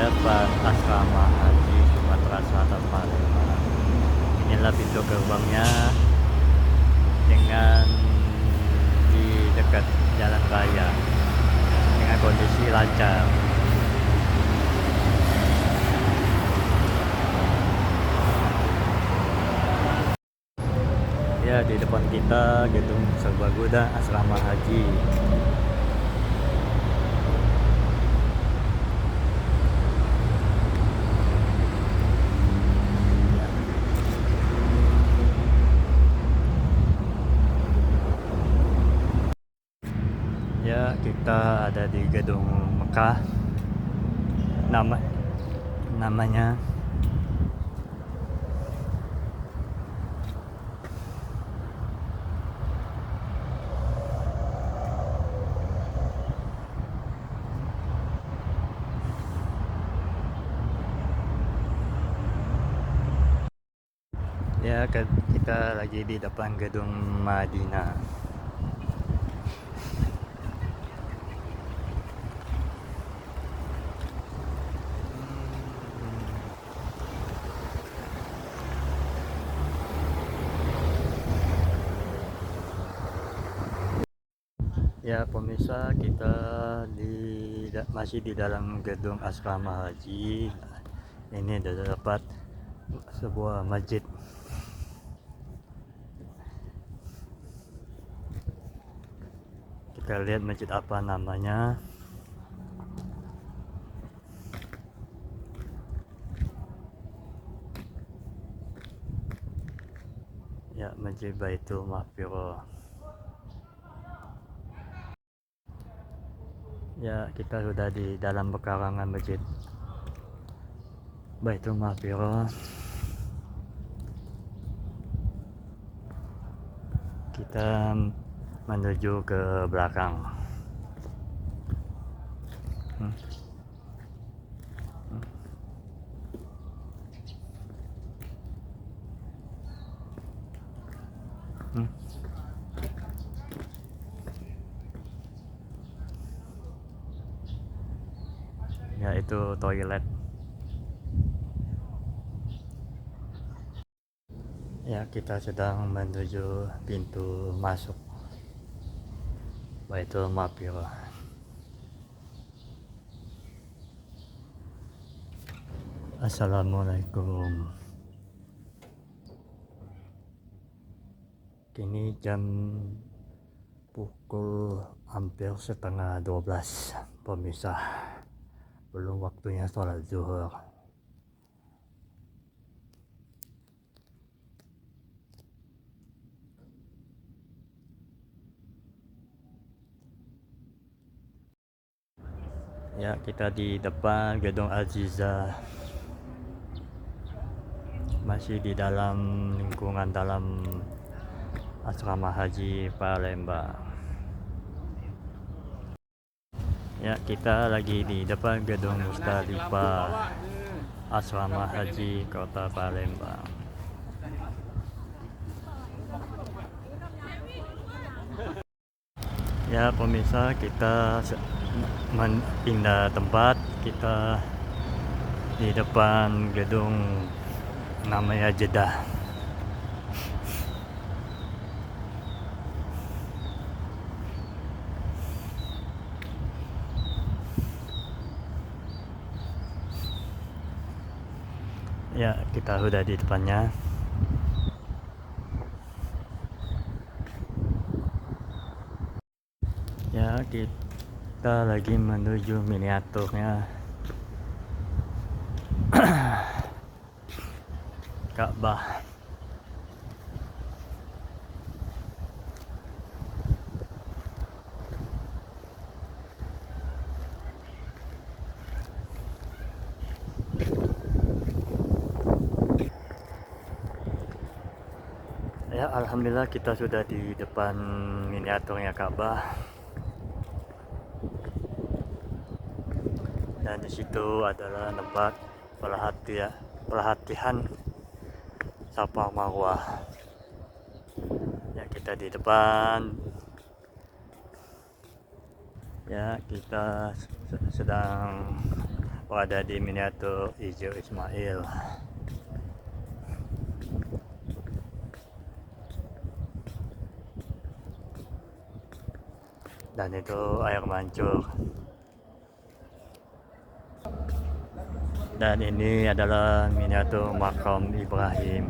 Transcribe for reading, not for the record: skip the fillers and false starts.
depan asrama haji Sumatera Selatan Palembang. Inilah pintu gerbangnya dengan di dekat jalan raya dengan kondisi lancar. Ya, di depan kita gedung Serbaguna Asrama Haji. Ya, kita ada di gedung Mekah. Namanya ya, kita lagi di depan gedung Madinah. Ya pemirsa, kita masih di dalam gedung asrama haji. Ini terdapat sebuah masjid. Kita lihat masjid apa namanya. Ya, Masjid Baitul Maqdis. Ya, kita sudah di dalam pekarangan Masjid Baitul Maqdis. Kita menuju ke belakang. Ya, itu toilet. Ya, kita sedang menuju pintu masuk Baitul Maqdis. Assalamualaikum. Kini jam pukul hampir setengah 12, pemirsa. Belum waktunya sholat zuhur. Ya, kita di depan gedung Aziza. Masih di dalam lingkungan dalam asrama haji Palembang. Ya, kita lagi di depan gedung Musdalifah asrama haji kota Palembang. Ya pemirsa, kita pindah tempat. Kita di depan gedung namanya Jeddah. Ya, kita sudah di depannya. Ya, kita lagi menuju miniaturnya Ka'bah. Ya, alhamdulillah kita sudah di depan miniaturnya Ka'bah. Dan di situ adalah tempat pelatihan Safa Marwah. Ya, kita di depan. Ya, kita sedang Aku ada di miniatur Ijo Ismail. Dan itu air mancur. Dan ini adalah miniatur makam Ibrahim.